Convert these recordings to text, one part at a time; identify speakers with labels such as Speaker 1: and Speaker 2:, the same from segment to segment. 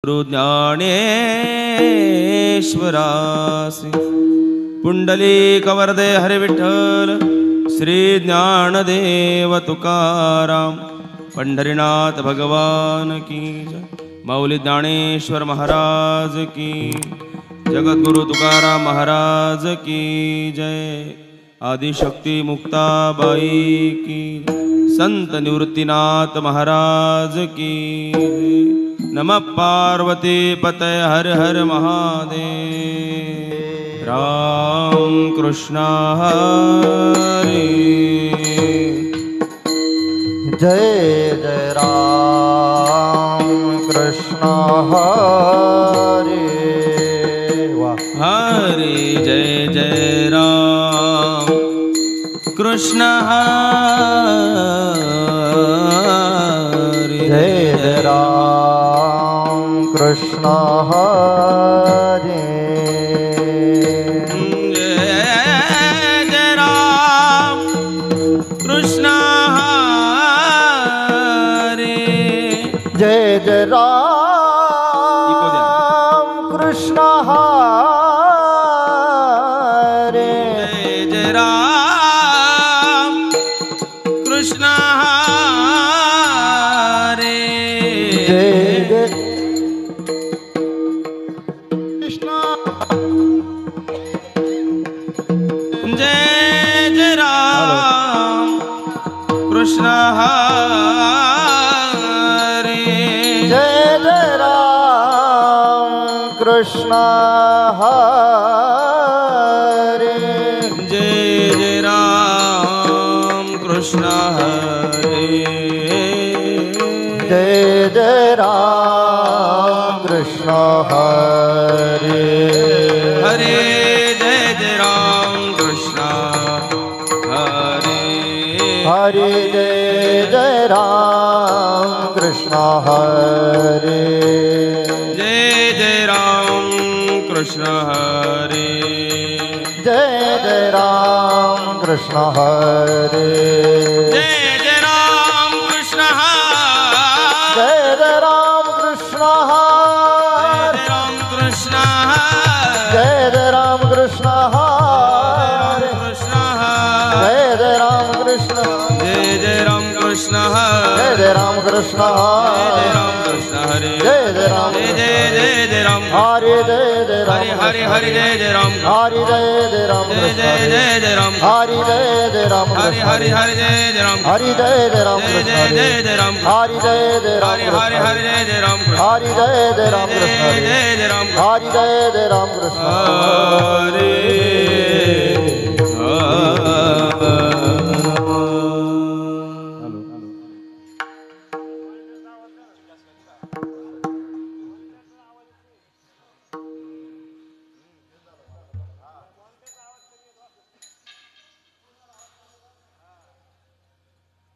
Speaker 1: गुरु ज्ञानेश्वरासी पुंडलिक वरदे हरे विठ्ठल श्री ज्ञानदेव तुकाराम पंढरीनाथ भगवान की जय। माऊली ज्ञानेश्वर महाराज की, जगद्गुरु तुकाराम महाराज की जय। आदिशक्ती मुक्ताबाई की, संत निवृत्तीनाथ महाराज की जय। नमः पार्वती पतये हर हर महादेव। राम कृष्ण हरे
Speaker 2: जय जय राम कृष्ण हरे
Speaker 1: हरे जय जय राम कृष्ण हरे
Speaker 2: जय जय राम कृष्ण हरे जय जय राम कृष्ण हरे
Speaker 1: जय जय राम कृष्ण हरे
Speaker 2: जय जय कृष्ण
Speaker 1: जय जय राम कृष्ण हरे
Speaker 2: जय जय राम कृष्ण हरे
Speaker 1: जय जय राम कृष्ण हरे
Speaker 2: जय जय राम कृष्ण हरे
Speaker 1: हरे जय जय राम कृष्ण हरे
Speaker 2: हरे जय जय राम कृष्ण हरे
Speaker 1: जय जय राम कृष्ण हरे
Speaker 2: जय जय राम कृष्ण हरे
Speaker 1: जय जय राम कृष्ण हरे
Speaker 2: जय जय राम कृष्ण हरे
Speaker 1: राम कृष्ण
Speaker 2: जय जय राम कृष्ण हरे
Speaker 1: कृष्ण
Speaker 2: जय जय राम कृष्ण
Speaker 1: जय जय राम कृष्ण
Speaker 2: जय जय राम कृष्ण
Speaker 1: राम कृष्ण हरे
Speaker 2: जय जय राम
Speaker 1: जय जय जय जय राम
Speaker 2: हरे जय जय राम
Speaker 1: हरे हरे हरे जय जय राम
Speaker 2: हरे जय जय राम
Speaker 1: जय
Speaker 2: कृष्ण
Speaker 1: जय जय जय राम
Speaker 2: हरे जय जय राम
Speaker 1: हरे
Speaker 2: कृष्ण
Speaker 1: हरे हरे जय जय राम
Speaker 2: हरे जय जय राम
Speaker 1: जय
Speaker 2: कृष्ण
Speaker 1: जय जय जय राम
Speaker 2: हरे जय जय राम
Speaker 1: हरे हरे हरे जय जय राम
Speaker 2: हरे जय जय राम कृष्ण
Speaker 1: जय जय राम
Speaker 2: हरे जय जय राम कृष्ण
Speaker 1: हरे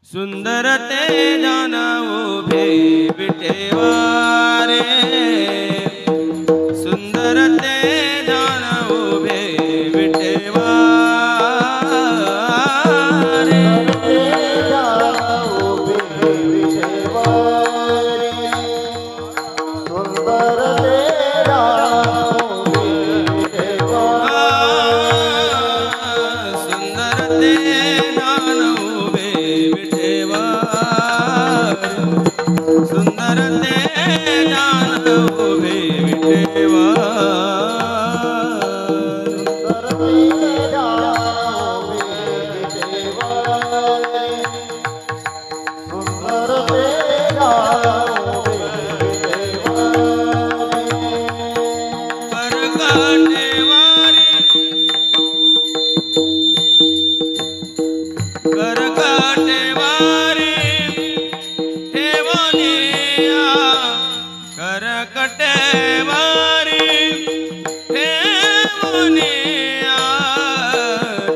Speaker 1: सुंदर ते जान उभे विटेवारे सुंदर ते जान उभे विटेवारे सुंदर ते जान उभे विटेवारे सुंदर ते जान उभे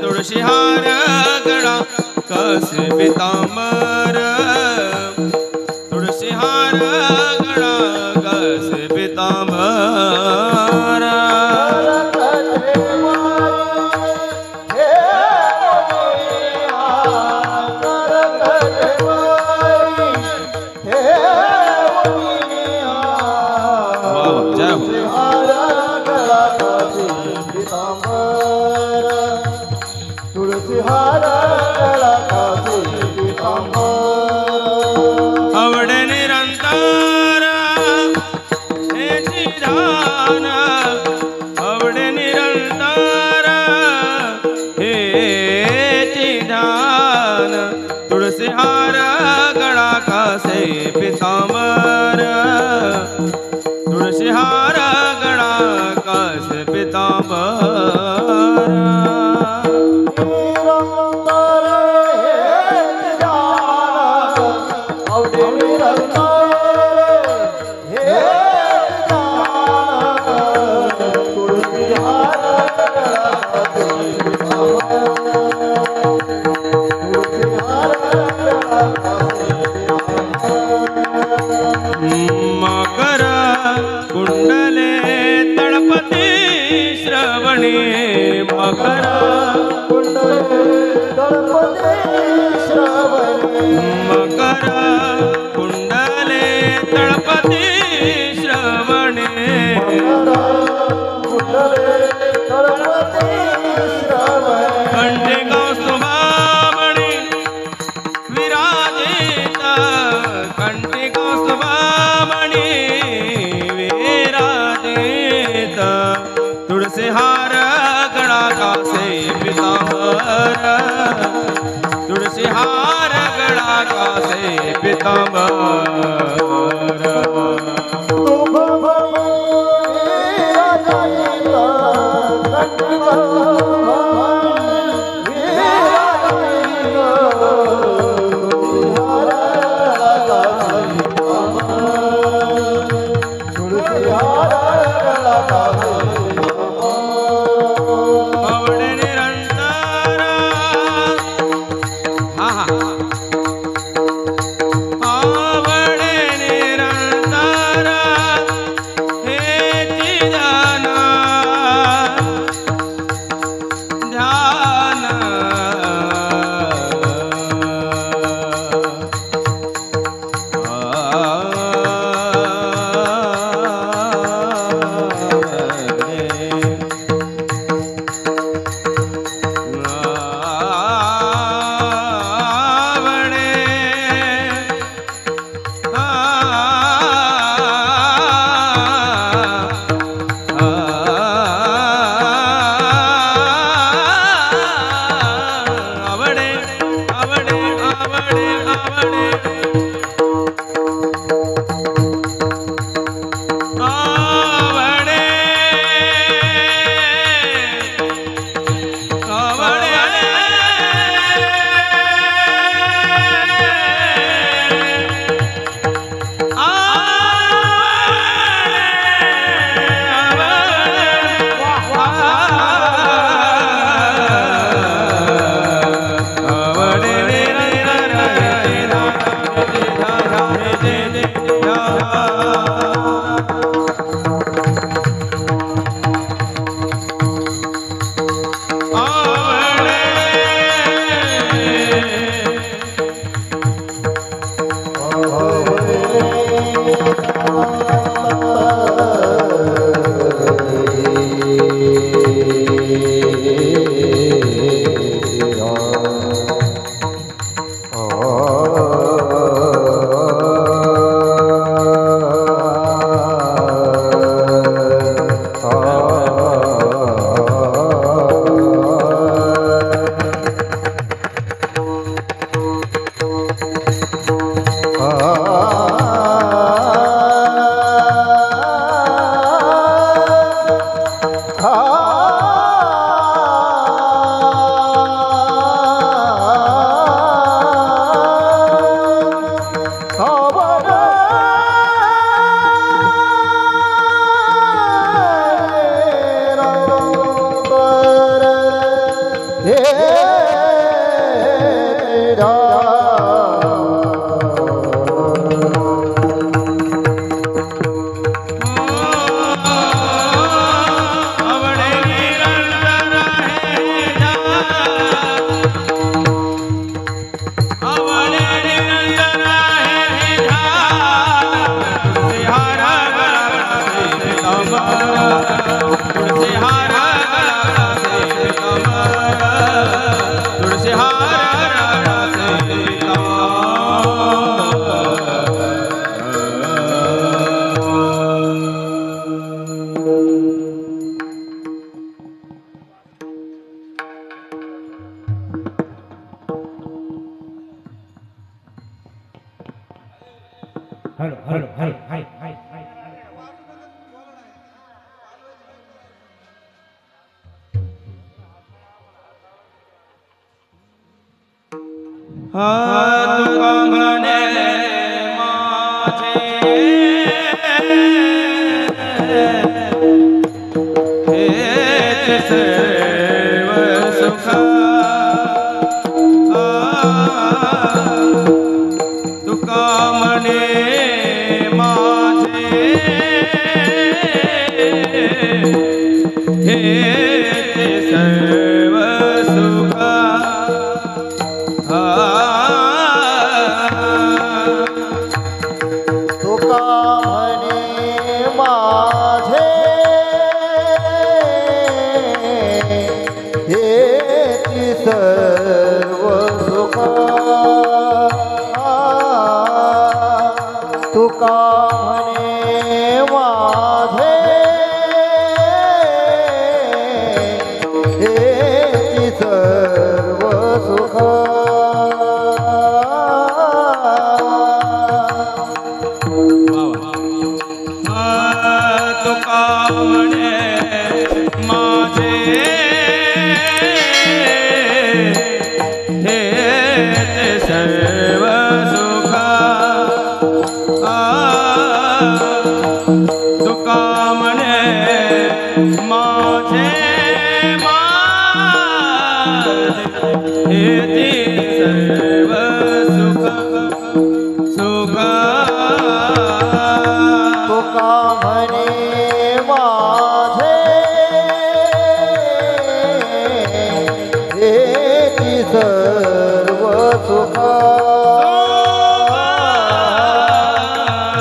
Speaker 1: तुळशी हार गळा कसे पितांबर तुळशी हार गळा कसे पितांबर जय हो
Speaker 2: हार गळा कासी पितांबर तुळसी हार गळा कासी पितांबर
Speaker 1: आवडे निरंतर हेची ध्यान आवडे निरंतर हेची ध्यान तुळसी हार गळा कासे पितांबर तुळशी हार गळा कासे पितांबर
Speaker 2: निरंतर हेची ध्यान आवडे निरंतर हेची ध्यान तुळसी हार गळा कासी तुळसी हार गळा कासी
Speaker 1: मकर कुंडले तळपती श्रवणी मकर
Speaker 2: कुंडले गणपती श्रवणे
Speaker 1: मकर कुंडले तळपती श्रवणे
Speaker 2: कुंडले गणपती श्रवणे
Speaker 1: कंठी कौस्तुभामणी विराजित कंठी कौस्तुभामणी विराजित तुळसी हार गळा कासे पितांबर तुळसी हार गळा कासे पितांबर
Speaker 2: तुभ भवे राजायित कंठ
Speaker 1: आवडे निरंतर हा हा आवडे निरंतर हेची ध्यान ध्यान तुका म्हणे माझे हेच सर्व सुख तुका म्हणे माझे हेच सर्व सुख
Speaker 2: तुका म्हणे माझे हेची सर्व सुख तुका म्हणे माझे हेची सर्व सुख
Speaker 1: तुका म्हणे माझे हेच सर्व सुख तुका म्हणे माझे हेच सर्व सुख सुख
Speaker 2: तुका म्हणे माझे हेची सर्व सुख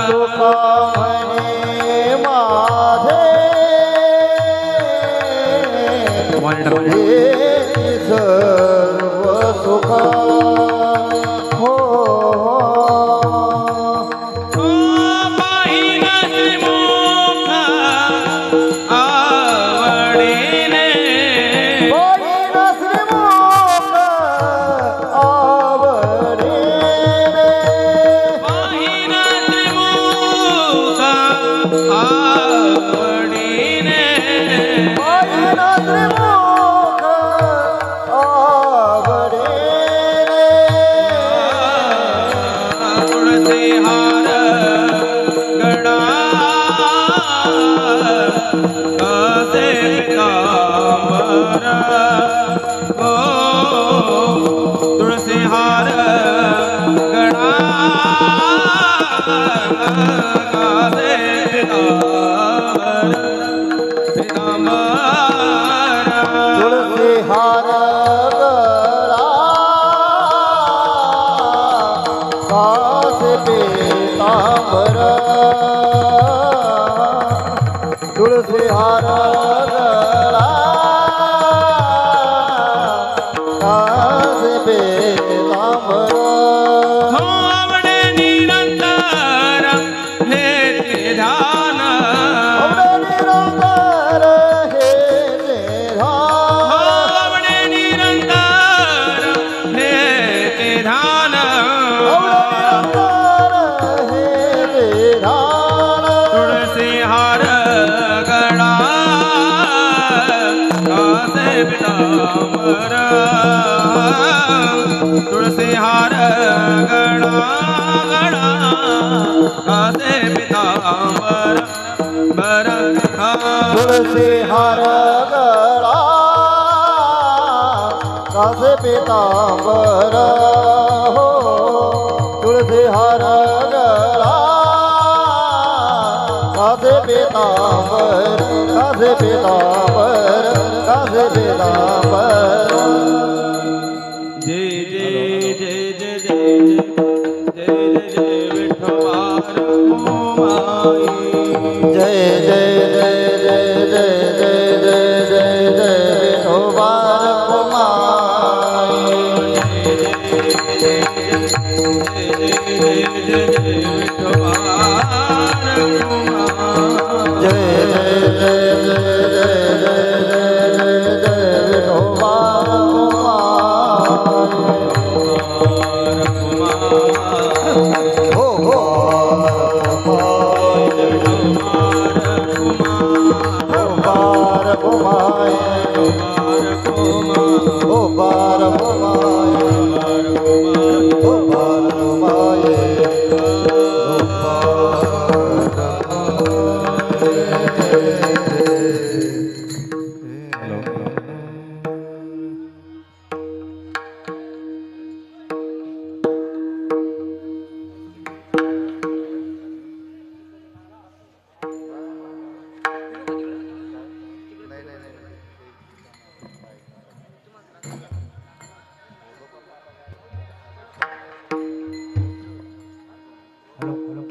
Speaker 2: तुका म्हणे माझे हेची सर्व सुख हो
Speaker 1: तुळसी हार गणा कासे पितांबर
Speaker 2: तुळसी हार गळा कासे पितांबर तुळसी हार गळा कासे पितांबर
Speaker 1: आवडे निरंतर हे ध्यान
Speaker 2: निरंतर हे ध्यान
Speaker 1: आवडे निरंतर हे ध्यान
Speaker 2: निरंतर हे ध्यान
Speaker 1: तुळसी हार गणा कासे पितांबर तुळसी हार गणा गणा कासे पितांबर बर
Speaker 2: तुळसी हार गळा कासे पितांबर हो तुळसी हार गळा कासे पितांबर कासे पितांबर कासे पितांबर
Speaker 1: जय जय जय जय जय जय जय जय विठ्ठल माई
Speaker 2: जय जय जय जय जय जय जय जय जय विठोबार कुमाई जय जय जय जय जय जय जय जय विठोबार कुमाई हो हो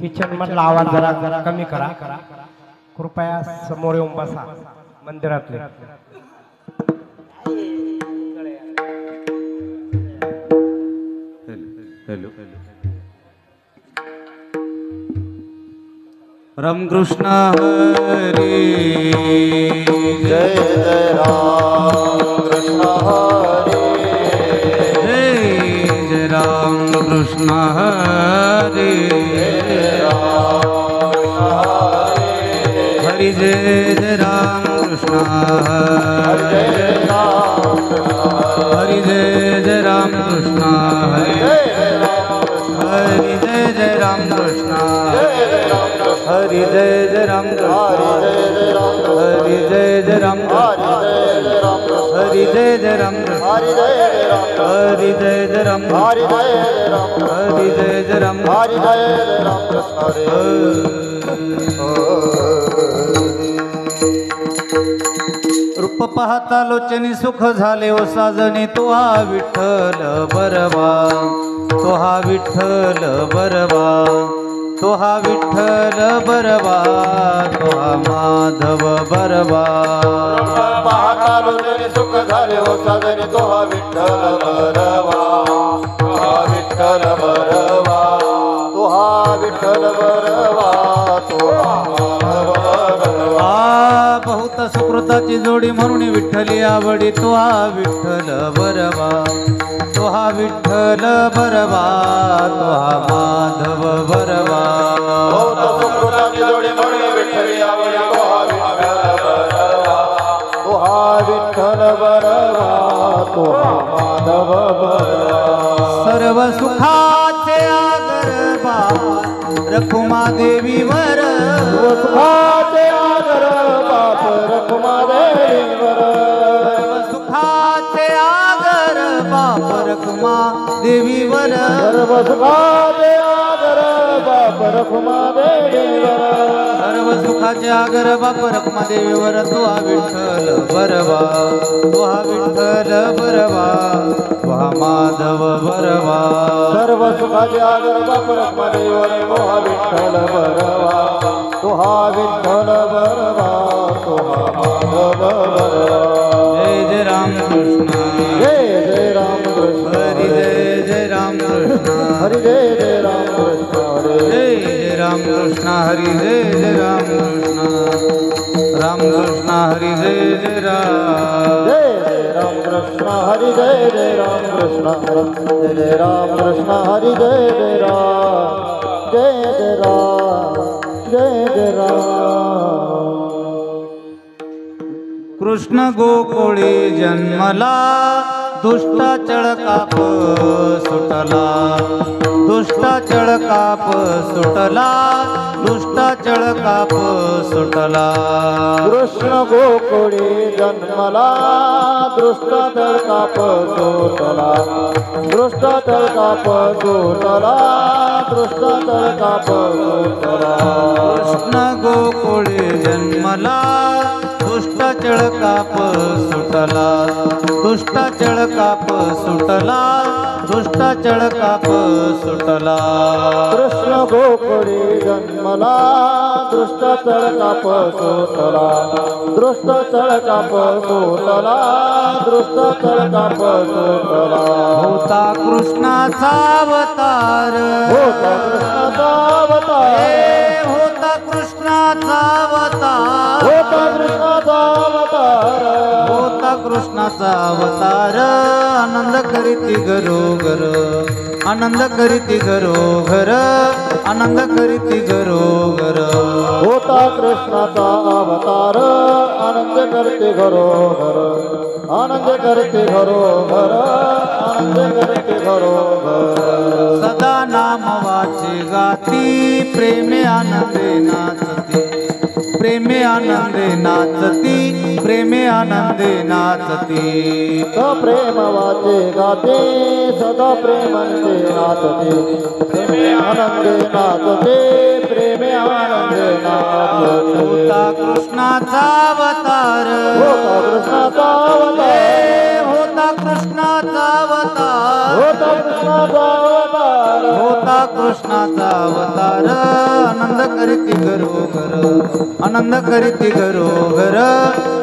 Speaker 3: किचन मधला आवाज जरा कमी करा कृपया. समोर येऊन बसा मंदिरातले.
Speaker 1: हेलो रामकृष्ण हरी
Speaker 2: जय जय राम कृष्ण हरी
Speaker 1: जय जय राम कृष्ण हरी हरि जय जय राम कृष्ण हरि जय जय राम कृष्ण हरि जय जय राम कृष्ण हरि जय जय राम हरि जय जय राम हरि जय जय राम हरि जय जय राम हरि जय जय राम रूप पाहता लोचनी सुख झाले ओ साजणी तो हा विठ्ठल बरवा तो हा विठ्ठल बरवा तो हा विठ्ठल बरवा तो हा माधव बरवा
Speaker 2: पाहता लोचनी सुख झाले हो साजनी तो हा विठ्ठल बरवा तो हा विठ्ठल बरवा तो हा विठ्ठल बरवा तो हा माधव बरवा.
Speaker 1: बहुत सुकृताची जोडी म्हणून विठ्ठली आवडी तो हा विठ्ठल बरवा तो हा विठ्ठल बरवा तो हा माधव बरवा.
Speaker 2: बहुत सुकृताची जोडी म्हणून विठ्ठली आवडी तो हा विठ्ठल बरवा तो हा विठ्ठल बरवा तो हा माधव बरवा.
Speaker 1: सर्व सुखाचे आगर बाप रखुमा देवीवर
Speaker 2: सुखाचे आगर बाप रखुमा देवीवर
Speaker 1: सर्व सुखाचे आगर बाप रखुमा देवीवर
Speaker 2: सर्व सुखाचे आगर बाप रखुमा देवीवर
Speaker 1: सर्व सुखाचे आगर बाप रखुमा देवीवर तो हा विठ्ठल बरवा तो हा विठ्ठल बरवा तो हा माधव बरवा.
Speaker 2: सर्व सुखाचे आगर बाप रखुमा देवीवर तो हा विठ्ठल बरवा तो हा विठ्ठल बरवा तो हा माधव बरवा.
Speaker 1: जय जय राम कृष्ण
Speaker 2: जय जय राम कृष्ण
Speaker 1: हरी जय जय राम कृष्ण
Speaker 2: हरि जय जय राम कृष्ण
Speaker 1: जय जय राम कृष्ण हरी जय जय राम कृष्ण राम कृष्ण हरी जय जय राम.
Speaker 2: जय जय राम कृष्ण हरि जय जय राम कृष्ण जय जय राम कृष्ण हरि जय जय राम जय जय राम जय जय राम.
Speaker 1: कृष्ण गोकुळी जन्मला दुष्टा चळकाप सुटला दुष्टा चळकाप सुटला दुष्टा चळकाप सुटला.
Speaker 2: कृष्ण गोकुळी जन्मला दृष्ट तळकाप सुटला दृष्ट तळकाप सुटला दृष्ट तळकाप सुटला.
Speaker 1: कृष्ण गोकुळी जन्मला दुष्ट चळकाप सुटला दुष्ट चळकाप सुटला दुष्ट चळकाप सुटला.
Speaker 2: कृष्ण गोकुळी जन्मला दृष्ट तळकाप सुटला दृष्ट तळकाप सुटला दृष्ट तळकाप सुटला.
Speaker 1: होता कृष्णाचा अवतार
Speaker 2: होता कृष्णाचा अवतार
Speaker 1: होता कृष्णाचा अवतार
Speaker 2: होता कृष्णाचा अवतार
Speaker 1: होता कृष्णाचा अवतार आनंद करीती घरोघर आनंद करीती घरोघर आनंद करीती घरोघर.
Speaker 2: होता कृष्णाचा अवतार आनंद करते घरोघर आनंद करते घरोघर आनंद करते घरोघर.
Speaker 1: सदा नाम वाचे गाती प्रेमे आनंदे नाचती प्रेमे आनंदे नाचती प्रेमे आनंदे नाचती.
Speaker 2: प्रेम वाचे गाते सदा प्रेमांते नाचते प्रेमे आनंदे नाचते प्रेमे आनंदे नाचते.
Speaker 1: होता कृष्णाचा अवतार
Speaker 2: होता कृष्णाचा अवतार
Speaker 1: होता कृष्णाचा अवतार
Speaker 2: होता कृष्णाचा अवतार
Speaker 1: होता कृष्णाचा अवतार आनंद करीती घरोघर आनंद करीती घरोघर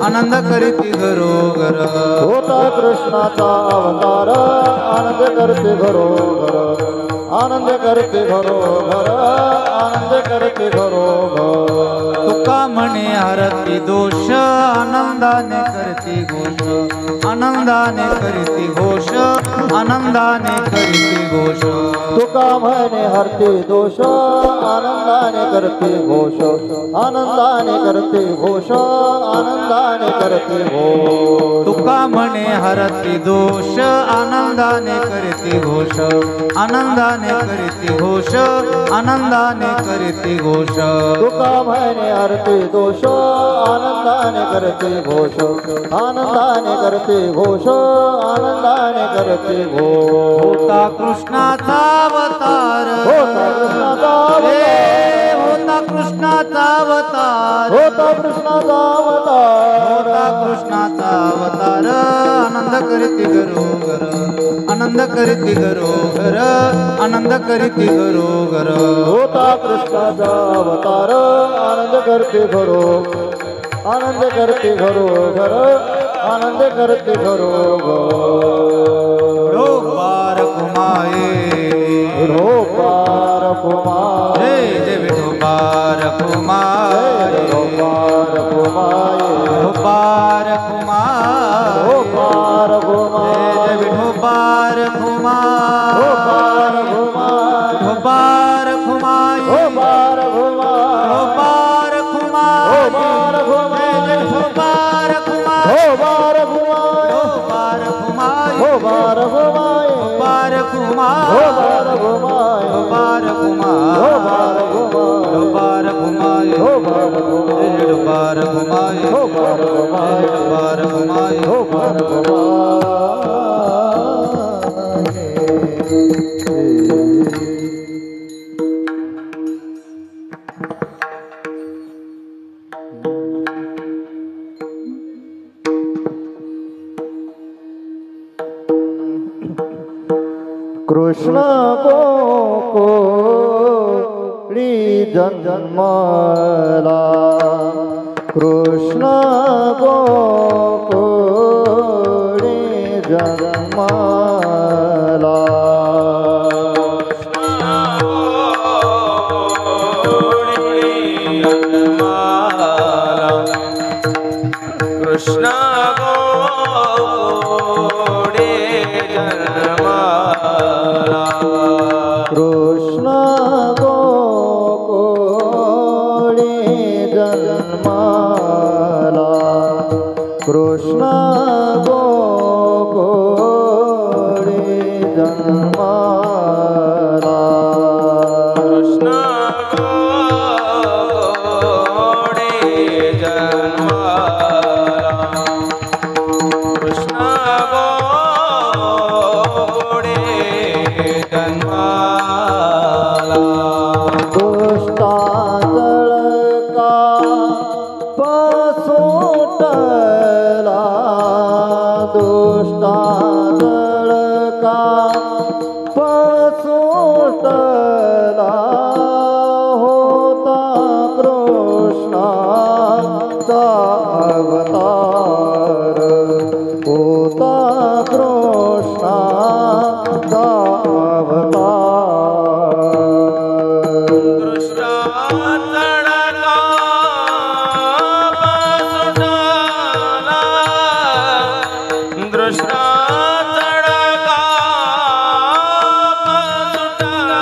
Speaker 1: आनंद करीती घरोघर
Speaker 2: होता कृष्णाचा अवतार आनंद करते घरोघर आनंद करते घरोघर आनंद करते घरोघर
Speaker 1: तुका म्हणे हरती दोष आनंदाने करती घोष आनंदाने करीती घोष आनंदाने करीती घोष
Speaker 2: तुका म्हणे हरते दोष आनंदाने करते घोष आनंदाने करते घोष आनंदाने करते घोष
Speaker 1: तुका म्हणे हरती दोष आनंदाने करती घोष आनंदाने करती घोष आनंदाने करती घोष
Speaker 2: तुका म्हणे हरते दोष आनंदाने करते घोष आनंदाने करते घोष आनंदाने करते घोष
Speaker 1: होता कृष्णाचा अवतार
Speaker 2: होता कृष्णाचा
Speaker 1: हे होता कृष्णाचा अवतार
Speaker 2: होता कृष्णाचा अवतार
Speaker 1: होता कृष्णाचा अवतार आनंद करीती घरोघर आनंद करीती घरोघर आनंद करीती घरोघर
Speaker 2: होता कृष्णाचा अवतार आनंद करते घरो आनंद करते घरोघर आनंद करते घरोघर
Speaker 1: ढो पार कुमाये
Speaker 2: रो पार कुमार
Speaker 1: जय जय विठो पार कुमाये
Speaker 2: रो पार कुमार
Speaker 1: ढो पार कुमार
Speaker 2: रो पार
Speaker 1: जय
Speaker 2: कुमार
Speaker 1: जय विठो पार कुमार
Speaker 2: रो पार कुमार
Speaker 1: ढो पार कुमाये
Speaker 2: रो पार कुमार
Speaker 1: ढो पार कुमार
Speaker 2: रो पार
Speaker 1: जय जय विठो पार कुमार
Speaker 2: रो पार कुमार
Speaker 1: ढो पार कुमाये
Speaker 2: रो पार कुमार
Speaker 1: पार कुमार
Speaker 2: रो पार कुमार
Speaker 1: पार कुमार
Speaker 2: रो पार कुमार
Speaker 1: पार घुमाए
Speaker 2: रो पार कुमार
Speaker 1: पार घुमाए
Speaker 2: रो पार कुमार
Speaker 1: पार घुमाए
Speaker 2: रो पार कृष्ण गोकुळी जन्मला कृष्ण गोकुळी जन्मला
Speaker 4: कृष्ण गोकुळे जन्माला
Speaker 2: कृष्ण गोकुळे जन्मला कृष्ण गोकुळे जन्मला
Speaker 4: कृष्ण गोकुळे जन्माला कृष्ण गोकुळे जन्माला
Speaker 2: दुष्टा जळका पसुटला दुष्टा जळका पसुटला होता कृष्णाचा अवतार होता कृष्णाचा अवतार
Speaker 4: कृष्ण तडका पासुटला कृष्ण तडका पासुटला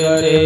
Speaker 4: करते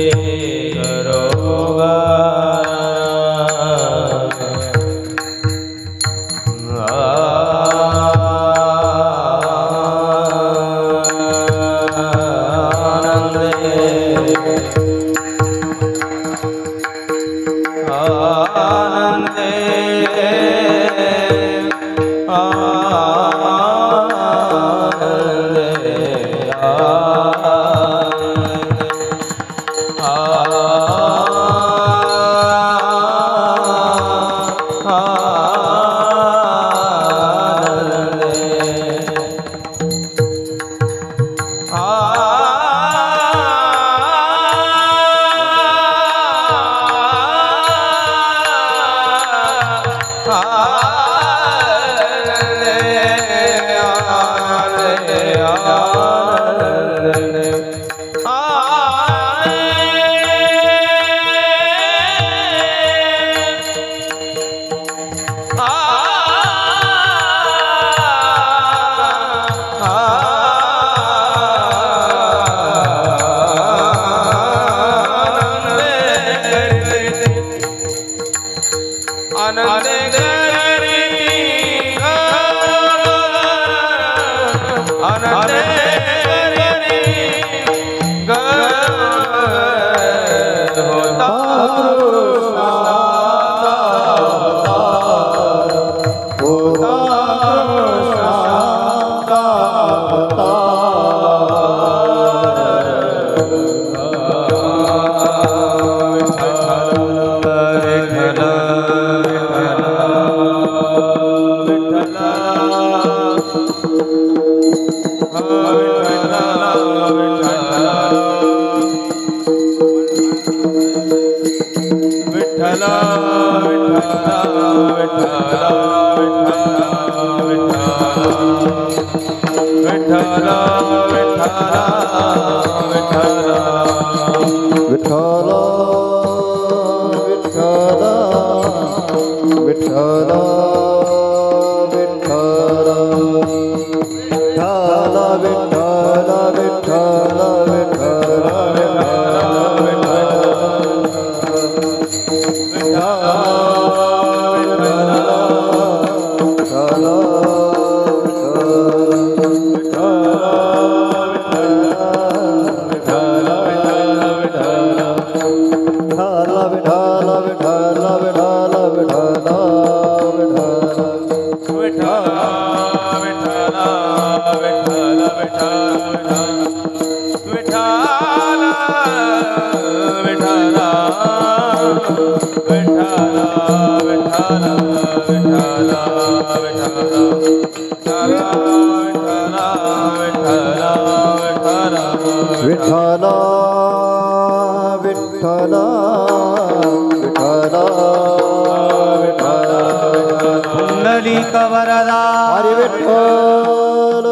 Speaker 1: पुंडलिक वरदा
Speaker 2: हरी विठ्ठल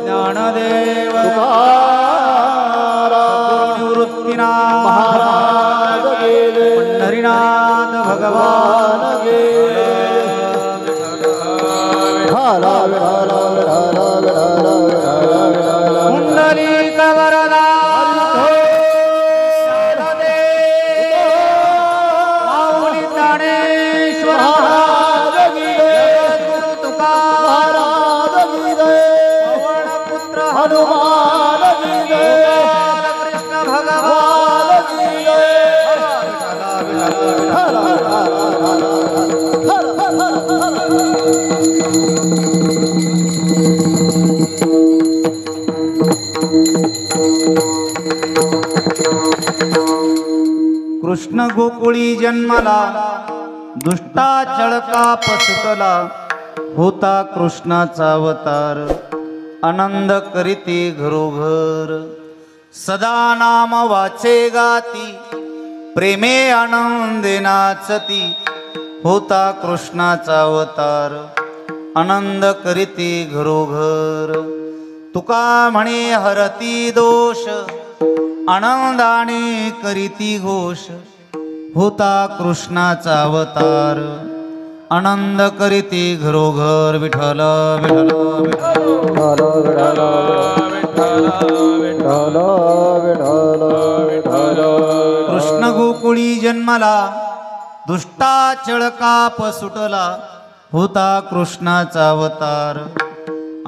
Speaker 1: ज्ञानदेव
Speaker 2: तुकाराम महाराज गेले
Speaker 1: पंढरीनाथ भगवान
Speaker 2: गेले हाला हाला हाला हाला हाला
Speaker 1: पुंडलिक वरदा माऊली ज्ञानेश्वर
Speaker 2: हनुमान कृष्ण भगवान
Speaker 1: कृष्ण गोकुळी जन्मला दुष्टा चळका पसतला होता कृष्णाचा अवतार आनंद करीती घरोघर सदा नाम वाचे गाती प्रेमे आनंदे नाचती होता कृष्णाचा अवतार आनंद करीती घरोघर तुका म्हणे हरती दोष आनंदाने करीती घोष होता कृष्णाचा अवतार आनंद करीती घरोघर विठ्ठल विठ्ठल विठ्ठल
Speaker 2: विठ्ठल विठ्ठल विठ्ठल विठ्ठल
Speaker 1: कृष्ण गोकुळी जन्मला दुष्टाचळ काप सुटला होता कृष्णाचा अवतार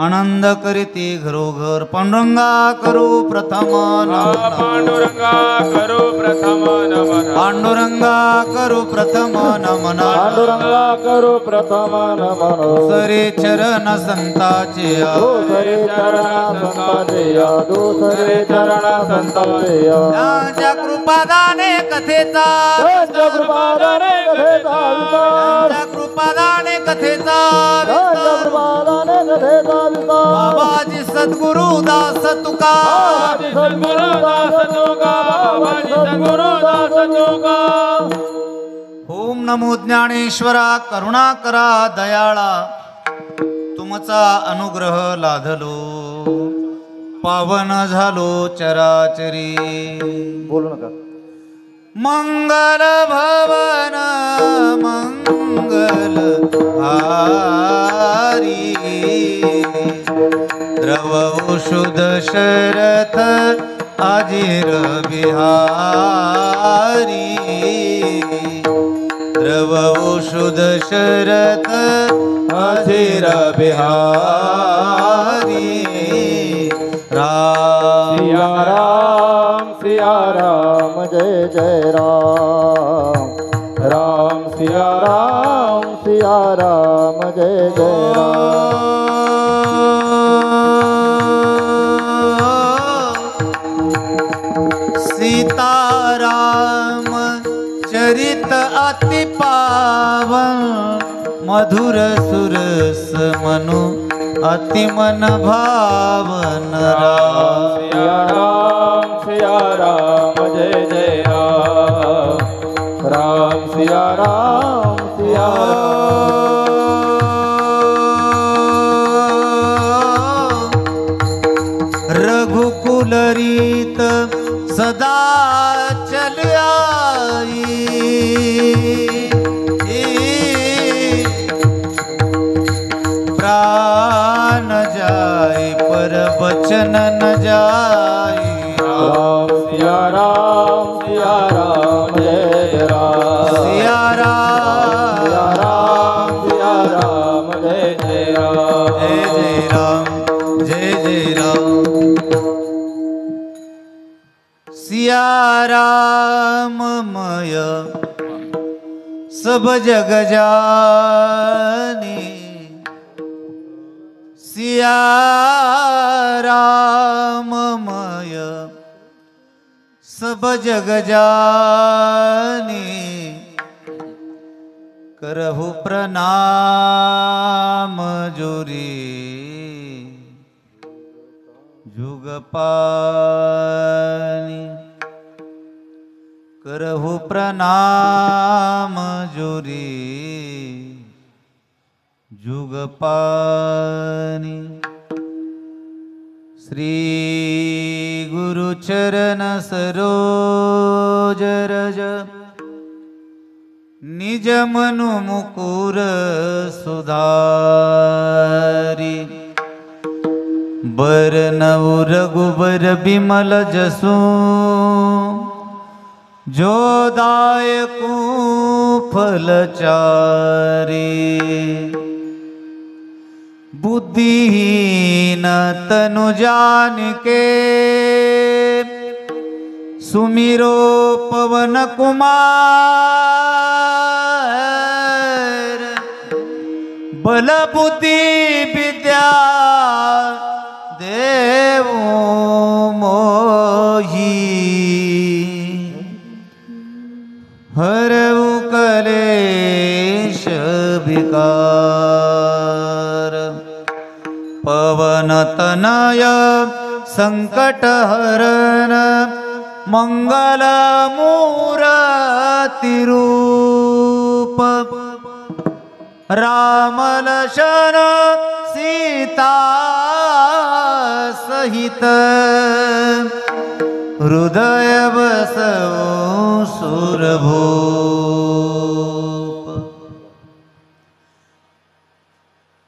Speaker 1: आनंद करीती घरोघर पांडुरंगा करू प्रथम नमन
Speaker 4: पांडुरंगा करू प्रथम नमन
Speaker 1: पांडुरंगा करू प्रथम नमन
Speaker 2: पांडुरंगा करू प्रथम नमन
Speaker 1: सरे चरण संताचे
Speaker 2: दोसरे चरण संताचे दोसरे चरण संताचे
Speaker 1: त्यांच्या कृपादाने कथेचा
Speaker 2: त्यांच्या कृपादाने कथेचा विस्तार
Speaker 1: त्यांच्या कृपादाने कथेचा
Speaker 2: त्यांच्या
Speaker 1: विस्तार.
Speaker 2: कृपादाने कथेचा विस्तार
Speaker 1: बाबाजी सद्गुरु दास तुका
Speaker 4: सद्गुरु दास तुका बाबाजी सद्गुरु दास तुका
Speaker 1: ओम नमो ज्ञानेश्वरा करुणा करा दयाळा तुमचा अनुग्रह लाधलो पावन झालो चराचरी
Speaker 2: बोलू नका
Speaker 1: मंगल भवन मंगल हारी द्रव शुद्ध शरथ अजिर बिहारी द्रव शुद्ध शरथ अजिर बिहारी राम
Speaker 2: सिया राम जय जय राम राम सिया राम जय जय
Speaker 1: सीताराम चरित अति पावन मधुर सुरस मनु अति मन भावन राम
Speaker 2: सिया राम जय जय राम सिया राम
Speaker 1: रघुकुल रीत सदा चल आई प्राण जाए पर बचन न जाए
Speaker 2: राम सिया राम जय जय
Speaker 1: सिया राम
Speaker 2: सिया राम जय जय
Speaker 1: राम जय जय राम सिया राममय सब जग जानी सिया राममय सब जग जानी करहु प्रणाम जोरी जुगपानी करहु प्रणाम जोरी जुगपानी श्री गुरु चरण सरोज रज निज मनु मुकुर सुधारी बरनउ रघुबर बिमल जसु जो दायकु फलचारी बुद्धिहीन तनु जान के सुमिरो पवन कुमार बल बुद्धि विद्या देव मोही हरऊ कलेश विकार पवन तनय संकट हरण मंगल मूर्ति रूप राम लक्ष्मण सीता सहित हृदय बसवो सुरभूप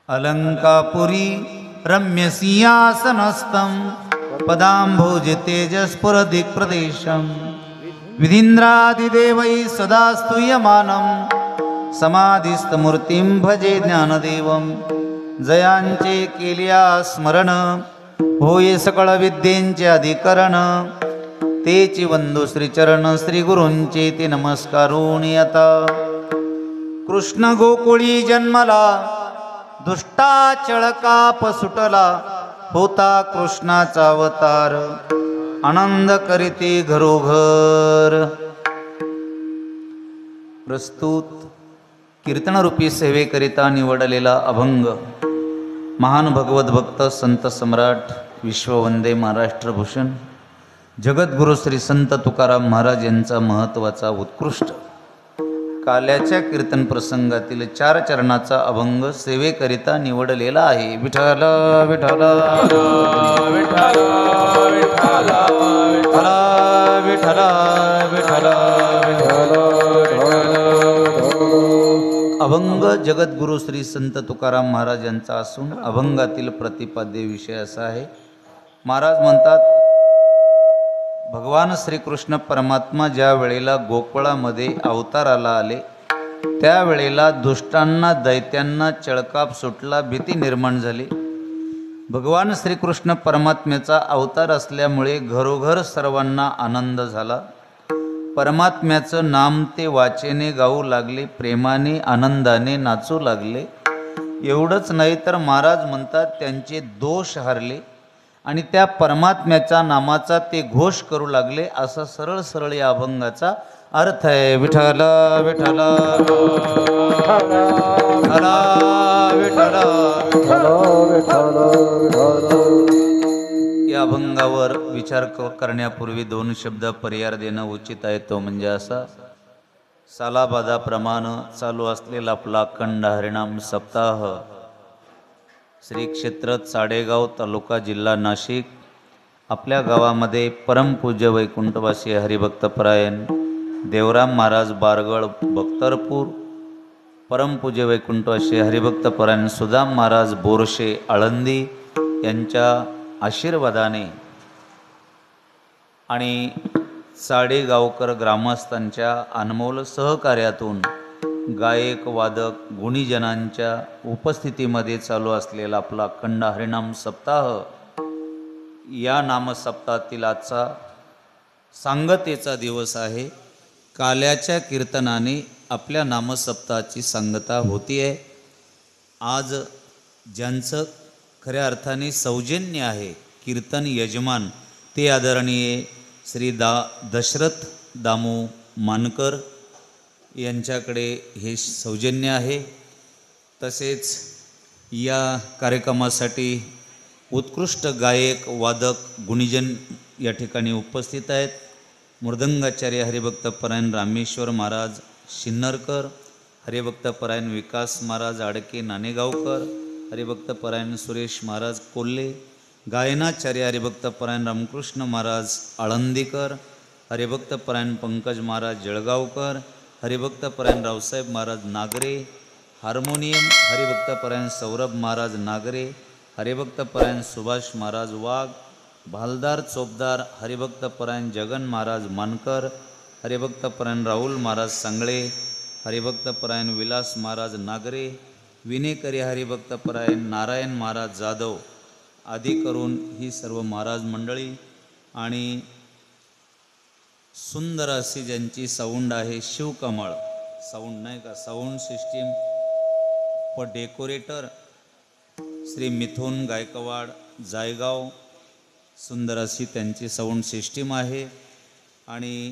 Speaker 1: अलंकापुरी रम्य सिंहासनस्थं पदाम्भोज तेजस्फुरदिक्प्रदेशं विधीन्द्रादिदेवै सदा स्तूयमानं समाधिस्थमूर्तिं भजे ज्ञानदेवं जयांचे केलिया स्मरण होय सकळ विद्येंचे अधिकरण तेची वंदू श्रीचरण श्री गुरूंचे ते नमस्कारोणी आता कृष्ण गोकुळी जन्मला दुष्टाचळकाप सुटला होता कृष्णाचा अवतार आनंद करीते घरोघर. प्रस्तुत कीर्तनरूपी सेवेकरिता निवडलेला अभंग महान भगवत भक्त संत सम्राट विश्ववंदे महाराष्ट्रभूषण जगद्गुरु श्री संत तुकाराम महाराज यांचा महत्त्वाचा उत्कृष्ट काल्याच्या कीर्तन प्रसंगातील 4 चरणाचा अभंग सेवेकरिता निवडलेला आहे. विठ्ठल विठ्ठल
Speaker 4: विठ्ठल विठ्ठल
Speaker 1: विठ्ठल विठ्ठल विठ्ठल. अभंग जगद्गुरु श्री संत तुकाराम महाराज यांचा असून अभंगातील प्रतिपाद्य विषय असा आहे. महाराज म्हणतात, भगवान श्रीकृष्ण परमात्मा ज्या वेळेला गोकुळामध्ये अवताराला आले त्यावेळेला दुष्टांना दैत्यांना चळकाप सुटला, भीती निर्माण झाली. भगवान श्रीकृष्ण परमात्म्याचा अवतार असल्यामुळे घरोघर सर्वांना आनंद झाला. परमात्म्याचं नाम ते वाचेने गाऊ लागले, प्रेमाने आनंदाने नाचू लागले. एवढंच नाही तर महाराज म्हणतात त्यांचे दोष हरले आणि त्या परमात्म्याच्या नामाचा ते घोष करू लागले. असा सरळ सरळ या अभंगाचा अर्थ आहे. विठ्ठल विठ्ठल या अभंगावर विचार करण्यापूर्वी 2 शब्द पर्याय देणं उचित आहे. तो म्हणजे असा, सालाबादाप्रमाणे चालू असलेला आपला अखंड हरिनाम सप्ताह श्री क्षेत्र साडेगाव तालुका जिल्हा नाशिक आपल्या गावामध्ये परमपूज्य वैकुंठवासी हरिभक्तपरायण देवराम महाराज बारगळ बख्तरपूर, परमपूज्य वैकुंठवासी हरिभक्तपरायण सुदाम महाराज बोरशे आळंदी यांच्या आशीर्वादाने आणि साडेगावकर ग्रामस्थांच्या अनमोल सहकार्यातून गायक वादक गुणीजनांच्या उपस्थितीमध्ये चालू असलेला आपला अखंड हरिनाम सप्ताह, या नामसप्ताहातील आजचा सांगतेचा दिवस आहे. काल्याच्या कीर्तनाने आपल्या नामसप्ताहाची सांगता होती आहे. आज ज्यांचं खऱ्या अर्थाने सौजन्य आहे, कीर्तन यजमान, ते आदरणीय श्री दशरथ दामू मानकर यांच्याकडे हे सौजन्य आहे. तसेच या कार्यक्रमासाठी उत्कृष्ट गायक वादक गुणीजन या ठिकाणी उपस्थित आहेत. मृदंगाचार्य हरिभक्तपरायण रामेश्वर महाराज शिन्नरकर, हरिभक्तपरायण विकास महाराज आडके नाणेगावकर, हरिभक्तपरायण सुरेश महाराज कोल्हे, गायनाचार्य हरिभक्तपरायण रामकृष्ण महाराज आळंदीकर, हरिभक्तपरायण पंकज महाराज जळगावकर, हरिभक्तपरायण रावसाहेब महाराज नागरे, हार्मोनियम हरिभक्तपरायण सौरभ महाराज नागरे, हरिभक्तपरायण सुभाष महाराज वाघ, भालदार चोपदार हरिभक्तपरायण जगन महाराज मानकर, हरिभक्तपरायण राहुल महाराज सांगळे, हरिभक्तपरायण विलास महाराज नागरे, विनेकरी हरिभक्तपरायण नारायण महाराज जाधव आदी करून ही सर्व महाराज मंडळी आणि सुंदर अशी ज्यांची साऊंड आहे, शिवकमळ साऊंड नाही का, साऊंड सिस्टीम व डेकोरेटर श्री मिथुन गायकवाड जायगाव, सुंदर अशी त्यांची साऊंड सिस्टीम आहे. आणि